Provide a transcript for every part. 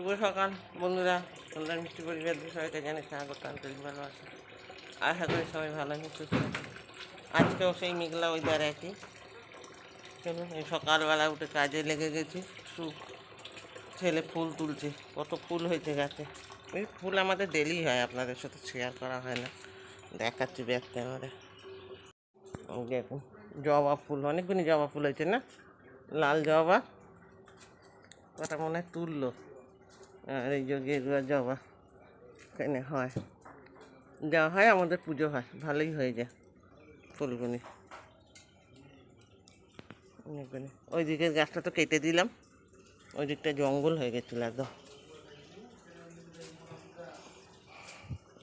শুভ সকাল বন্ধুরা, তোমরা মিষ্টি পরিবারদের সবাইকে জানিয়ে স্বাগত, আন্তরিক ভালোবাসা। আশা করি সবাই ভালো আছে, সুস্থ আছে। আজকেও সেই মেঘলা ওয়েদার একই। চলুন, এই সকালবেলা উঠে কাজে লেগে গেছি। ছেলে ফুল তুলছে, কত ফুল হয়েছে গাছে। এই ফুল আমাদের ডেলি হয়, আপনাদের সাথে শেয়ার করা হয় না, দেখাচ্ছি ব্যাক ক্যামেরা। দেখুন জবা ফুল, অনেকগুলি জবা ফুল হয়েছে না, লাল জবা কটা মনে হয় তুললো। আর এই যে গেরুয়া জবা এখানে হয়, যা হয় আমাদের পুজো হয়, ভালোই হয়ে যায় ফুলগুনি। ওই দিকের গাছটা তো কেটে দিলাম, ওই দিকটা জঙ্গল হয়ে গেছিলো একদম।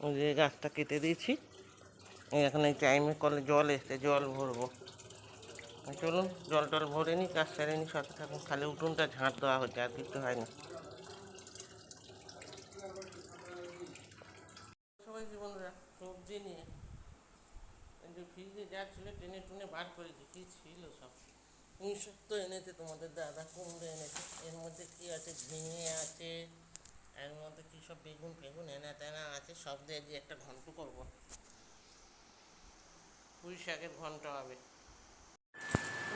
ওই দিকে গাছটা কেটে দিয়েছি, এখন এই টাইমে কলে জল এসছে, জল ভরবো। চলুন জল টল ভরে নিই, কাজ সেরে নিই, সাথে থাকুন। খালি উঠোনটা ঝাঁট দেওয়া হচ্ছে, আর কিছু হয় না। সবাই বন্ধুরা সবজি নিয়ে ফ্রিজে যা ছিল টেনে টুনে বার করেছি, কী ছিল সব তো এনেছে তোমাদের দাদা, কুমড়ো এনেছে। এর মধ্যে কী আছে, ঝিঙে আছে, এর মধ্যে কী সব বেগুন ফেগুন এনা তেনা আছে, সব দিয়ে দিয়ে একটা ঘন্ট করবো। পুঁই শাকের ঘন্ট হবে।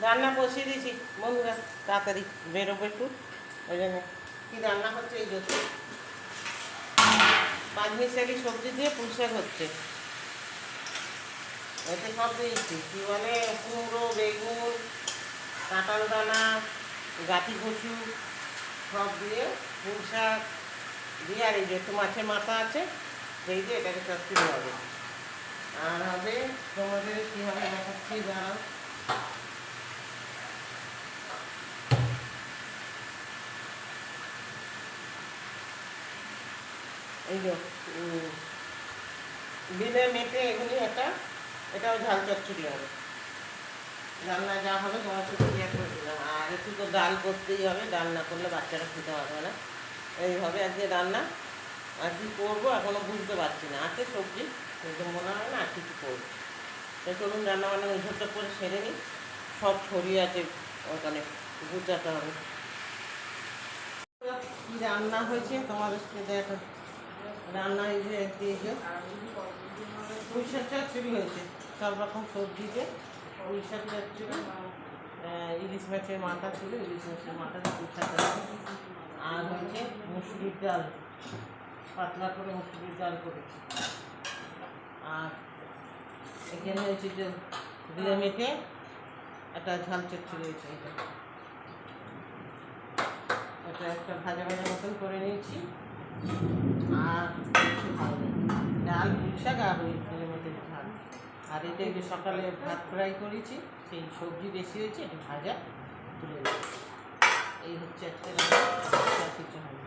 রান্না বসিয়ে দিয়েছি বন্ধুরা, তাড়াতাড়ি বেরোবো একটু, ওই জন্য। কী রান্না হচ্ছে, এই জন্য পাঁচমিশালি সবজি দিয়ে পুঁই শাক হচ্ছে। এতে সব দিয়েছি, কী বলে, কুমড়ো, বেগুন, কাঁঠাল দানা, গাঁটি কচু সব দিয়ে পুঁই শাক দিয়ে, আর এই যে একটু মাছের মাথা আছে, সেই দিয়ে এটাকে চচ্চড়ি হবে। আর হবে তোমাদের কীভাবে দেখাচ্ছি, দাঁড়াও। এই যে বিলে মেটে এগুলি একটা, এটাও ঝাল চচ্চড়ি হবে। রান্না যা হবে তোমার সাথে শেয়ার করে দিলাম। আর একটু তো ডাল করতেই হবে, ডাল না করলে বাচ্চারা খেতে পারবে না। এইভাবে আজকে রান্না। আর কী করবো এখনও বুঝতে পারছি না, আছে সবজি কিন্তু মনে হয় না আর কিছু করবো। তো চলুন রান্না বান্না ঝোরটা করে সেরে নিই, সব ছড়িয়ে আছে ওখানে, গুছাতে হবে। কী রান্না হয়েছে তোমাদের সাথে দেখো। রান্না এই যে পুঁই শাক চচ্চড়ি হয়েছে, সব রকম সবজিতে পুঁই শাক চচ্চড়ি। ইলিশ মাছের মাথা ছিল, ইলিশ মাছের মাথা পুঁই শাক চচ্চড়ি। আর হয়েছে মুসুরির ডাল, পাতলা করে মুসুরির ডাল করেছি। আর এখানে হয়েছে যে দিলে মেটে একটা ঝাল চচ্চড়ি হয়েছে। এটা একটা ভাজা ভাজা মতন করে নিয়েছি। আর কিছু খাওয়া ডাল, পুঁই শাক আর ওই দিলে মেটের ঝাল। আর এটা যে সকালে ভাত ফ্রাই করেছি, সেই সবজি বেশি হয়েছে, একটু ভাজা তুলে দিয়েছি। এই হচ্ছে একটা রান্না, কিছু হয়।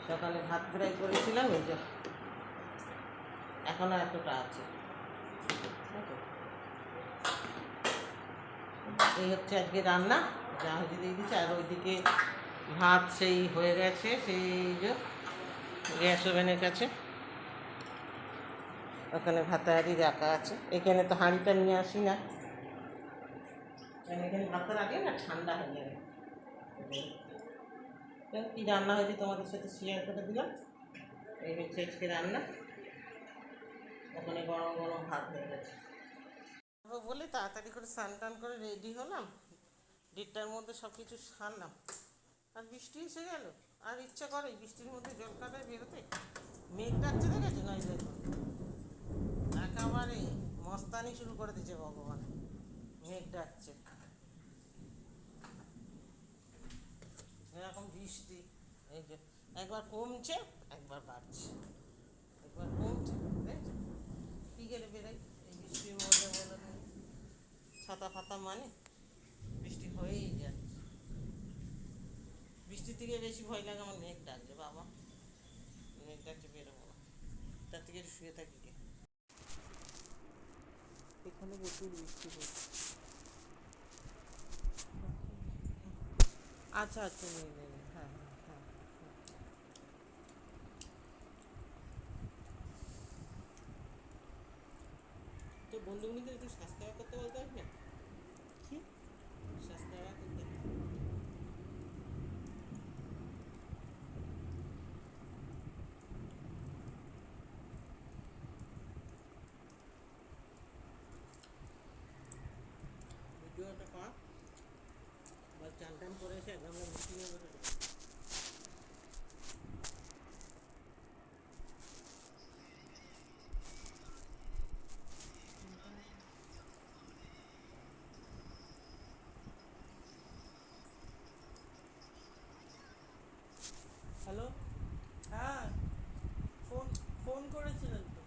সকালে ভাত ফ্রাই করেছিলাম, এই যে এখনও এতটা আছে। এই হচ্ছে আজকে রান্না, যা হয়েছে দিয়ে দিচ্ছি। আর ওইদিকে ভাত সেই হয়ে গেছে, সেই যে গ্যাস ওভেনের কাছে, ওখানে ভাতের হাঁড়ি রাখা আছে। এখানে তো হাঁড়িটা নিয়ে আসি না, এখানে ভাতের আগে না ঠান্ডা হয়ে যাবে। কী রান্না হয়েছে তোমাদের সাথে শেয়ার করে দিলাম। এই হচ্ছে আজকে রান্না। ওখানে গরম গরম ভাত হয়ে গেছে বলে তাড়াতাড়ি করে স্নান টান করে রেডি হলাম, 1:30টার মধ্যে সব কিছু সারলাম। আর বৃষ্টি এসে গেল, আর ইচ্ছা করে বৃষ্টির মধ্যে জল কাদায় বেরোতে। মেঘ ডাকছে, দেখেছো নয়, দেখুন একেবারে মস্তানি শুরু করে দিচ্ছে ভগবান, মেঘ ডাকছে এরকম বৃষ্টি। এই যে একবার কমছে, একবার বাড়ছে, একবার কমছে, দেখছো কী গেলে বেরোই এই বৃষ্টির মধ্যে, বলে ছাতা ফাতা মানে বৃষ্টি হয়েই যাচ্ছে। বৃষ্টির থেকে বেশি ভয় লাগে আমার মেঘ ডাকছে, বাবা মেঘ ডাকছে, বেরোবো না, তার থেকে শুয়ে থাকি। এখানে প্রচুর বৃষ্টি হচ্ছে। আচ্ছা আচ্ছা, নেই নেই, হ্যাঁ হ্যাঁ হ্যাঁ। তো বন্ধুগুলিদের একটু স্বাস্থ্য করতে বলতে পারবে, কি স্বাস্থ্য করতে। টান করে এসে আমরা মিটিংয়ে বসে হ্যালো, হ্যাঁ ফোন ফোন করেছিলেন তো?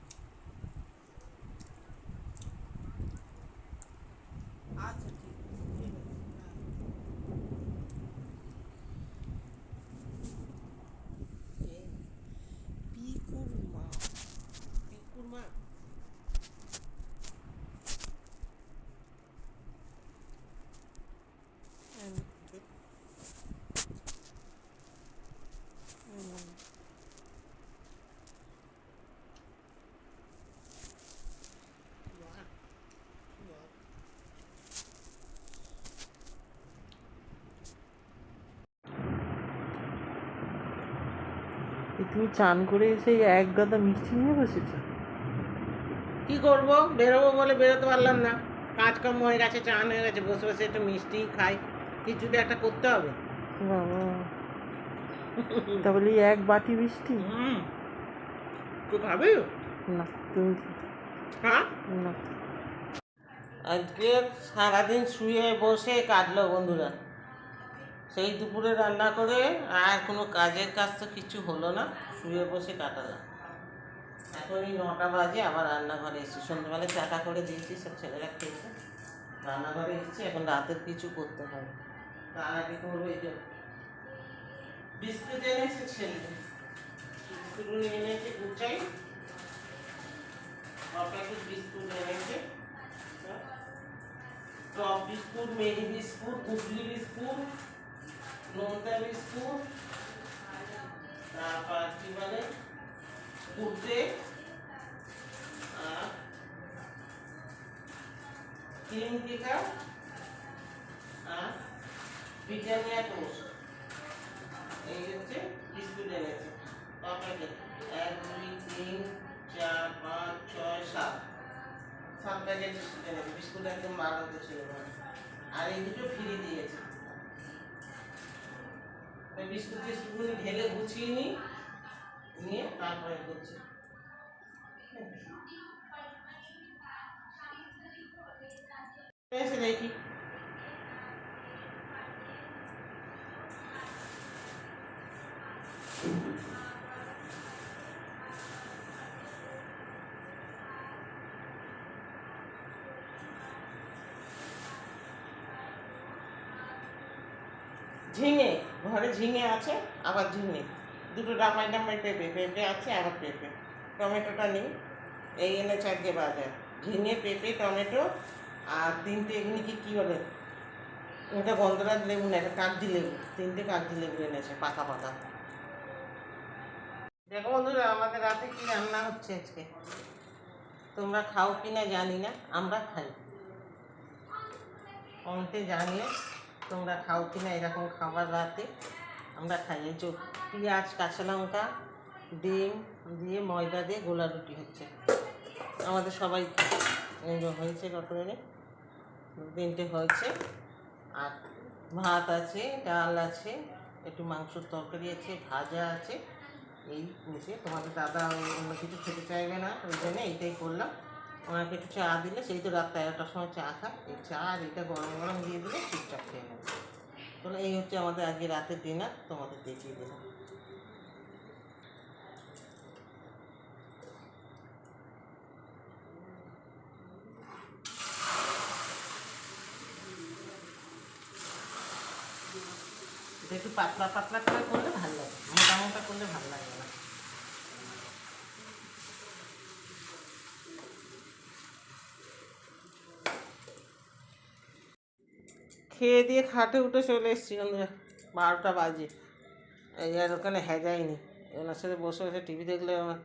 আচ্ছা ঠিক আছে, ঠিক আছে, হ্যাঁ। পিকুর মা, পিকুর মা, হুম, হুম, বাহ, বাহ। তুমি চান করে এসে এক গাদা মিষ্টি নিয়ে বসেছো? কি করবো, বেরোবো বলে বেরোতে পারলাম না। কাজকর্ম হয়ে গেছে, চান হয়ে গেছে, বসে বসে একটু মিষ্টি খাই, কিছু তো একটা করতে হবে। বাবা, তা বলি এক বাটি মিষ্টি? হুম, তুই খাবি? না তুমি, হ্যাঁ, না। আজকে সারাদিন শুয়ে বসে কাটলো বন্ধুরা। সেই দুপুরে রান্না করে আর কোনো কাজের কাজ তো কিছু হলো না, শুয়ে বসে কাটালাম। এখনই 9টা বাজে, আবার রান্নাঘরে এসেছি। সন্ধ্যেবেলা চাটা করে দিয়েছি, সব ছেলেরা খেয়েছে। রান্নাঘরে এসেছি, এখন রাতের কিছু করতে হবে। তার আগে করবো এই যে বিস্কুট এনেছে ছেলে, বিস্কুটগুলো এনেছে গুচাই, প্যাকেট বিস্কুট এনেছে। টপ বিস্কুট, মেরি বিস্কুট, গুগলি বিস্কুট, নোনতা বিস্কুট, তারপর কি বলে কুর্তে, আর ক্রিম টিকা, আর ব্রিটানিয়া টোস্ট। এই হচ্ছে বিস্কুট এনেছে টপ প্যাকেট। 1 2 3 4 5 6 7, 7 প্যাকেট বিস্কুট এনেছে। বিস্কুট একদম বাড়াতে ছিল না, আর এই দুটো ফ্রি দিয়েছে। বিস্কুট টিস্কুটগুলো ঢেলে গুছিয়ে নিয়ে তারপরে করছি। এসে দেখি ঝিঙে, ঘরে ঝিঙে আছে, আবার ঝিঙে দুটো ডামাই ডামাই পেঁপে, পেঁপে আছে আবার পেঁপে। টমেটোটা নেই, এই এনেছে আজকে বাজার। ঝিঙে, পেঁপে, টমেটো, আর 3টে এগুলি কী বলে, এটা গন্ধরাজ লেবু না, এটা কাগজি লেবু। 3টে কাগজি লেবু এনেছে পাকা পাকা। দেখো বন্ধুরা, আমাদের রাতে কি রান্না হচ্ছে আজকে। তোমরা খাও কি না জানি না, আমরা খাই। কমেন্টে জানিও তোমরা খাও কি না এরকম খাবার রাতে। আমরা খাই। এই যে পেঁয়াজ, কাঁচা লঙ্কা, ডিম দিয়ে ময়দা দিয়ে গোলা রুটি হচ্ছে, আমাদের সবাই এই যে হয়েছে কত এনে, 3টে হয়েছে। আর ভাত আছে, ডাল আছে, একটু মাংসর তরকারি আছে, ভাজা আছে। এই নিচে তোমাদের দাদা অন্য কিছু খেতে চাইবে না, ওই জন্য এইটাই করলাম। ওনাকে একটু চা দিলে, সেই তো রাত 11টার সময় চা খায়, এই চা আর এটা গরম গরম দিয়ে দিলে ঠিকঠাক খেয়ে নেবে। তাহলে এই হচ্ছে আমাদের আজকে রাতের ডিনার, তোমাদের দেখিয়ে দিলাম। এটা একটু পাতলা পাতলা করে করলে ভালো লাগে, মোটা মোটা করলে ভালো লাগে না। খেয়ে দিয়ে খাটে উঠে চলে এসেছি বন্ধুরা, 12টা বাজে। এই আর ওখানে হেজাইনি, ওনার সাথে বসে বসে টিভি দেখলে আমার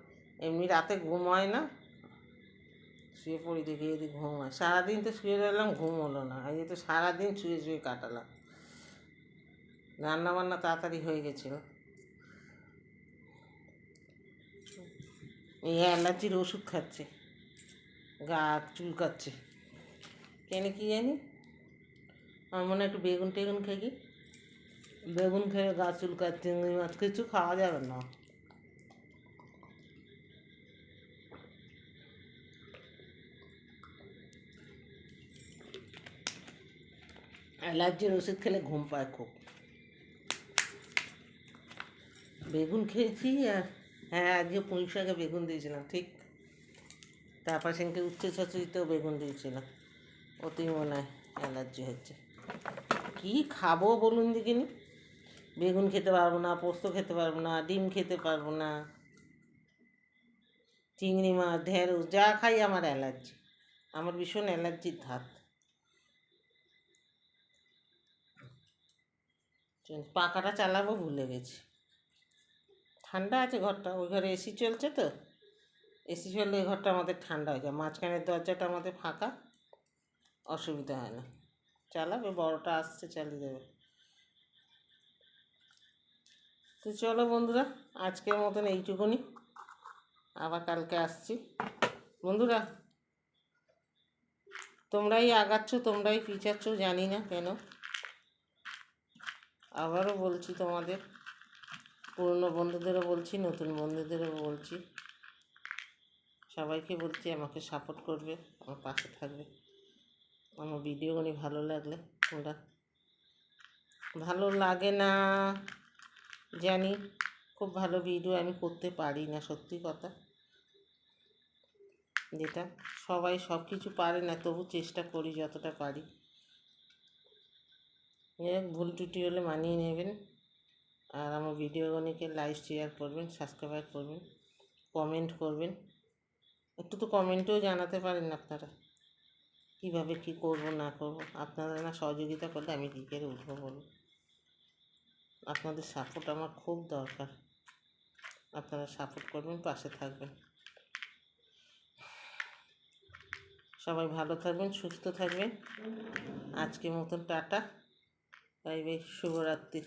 এমনি রাতে ঘুম হয় না, শুয়ে পড়ি, দেখি এদিকে ঘুম হয়। সারাদিন তো শুয়ে রইলাম, ঘুম হলো না। এই তো সারাদিন শুয়ে শুয়ে কাটালাম। রান্না বান্না তাড়াতাড়ি হয়ে গেছিল। এই অ্যালার্জির ওষুধ খাচ্ছে, গা চুলকাচ্ছে কেন কি জানি। আমার মনে হয় একটু বেগুন টেগুন খেয়ে বেগুন খেয়ে গা চুলকায়, চিংড়ি মাছ কিছু খাওয়া যাবে না। অ্যালার্জির ওষুধ খেলে ঘুম পায় খুব। বেগুন খেয়েছি আর হ্যাঁ, আজকে পুঁই শাকে বেগুন দিয়েছিলাম ঠিক। তারপর সেদিনকে উচ্ছে চচড়িতেও বেগুন দিয়েছিলাম। ওতেই মনে হয় অ্যালার্জি হচ্ছে। কী খাবো বলুন দেখিনি? বেগুন খেতে পারবো না, পোস্ত খেতে পারবো না, ডিম খেতে পারবো না, চিংড়ি মাছ, ঢেঁড়স যা খাই আমার অ্যালার্জি। আমার ভীষণ অ্যালার্জির ধাত। পাখাটা চালাবো ভুলে গেছি। ঠান্ডা আছে ঘরটা, ওই ঘরে এসি চলছে তো, এসি চললে ওই ঘরটা আমাদের ঠান্ডা হয়ে যায়। মাঝখানের দরজাটা আমাদের ফাঁকা, অসুবিধা হয় না। চালাবে, বড়টা আসছে চালিয়ে দেবে। তো চলো বন্ধুরা, আজকের মতন এইটুকুনি, আবার কালকে আসছি। বন্ধুরা, তোমরাই আগাচ্ছ, তোমরাই পিছাচ্ছ, জানি না কেন। আবারও বলছি তোমাদের, পুরনো বন্ধুদেরও বলছি, নতুন বন্ধুদেরও বলছি, সবাইকে বলছি আমাকে সাপোর্ট করবে, আমার পাশে থাকবে। আমার ভিডিওগুলি ভালো লাগলে তোমরা, ভালো লাগে না জানি, খুব ভালো ভিডিও আমি করতে পারি না, সত্যি কথা। যেটা সবাই সব কিছু পারে না, তবু চেষ্টা করি যতটা পারি। ভুল ত্রুটি হলে মানিয়ে নেবেন। আর আমার ভিডিওগুলিকে লাইক শেয়ার করবেন, সাবস্ক্রাইব করবেন, কমেন্ট করবেন। একটু তো কমেন্টেও জানাতে পারেন আপনারা কীভাবে কী করবো না করবো। আপনারা না সহযোগিতা করলে আমি কী করে উঠবো বলুন? আপনাদের সাপোর্ট আমার খুব দরকার। আপনারা সাপোর্ট করবেন, পাশে থাকবেন। সবাই ভালো থাকবেন, সুস্থ থাকবেন। আজকের মতন টাটা, বাই বাই, শুভরাত্রি।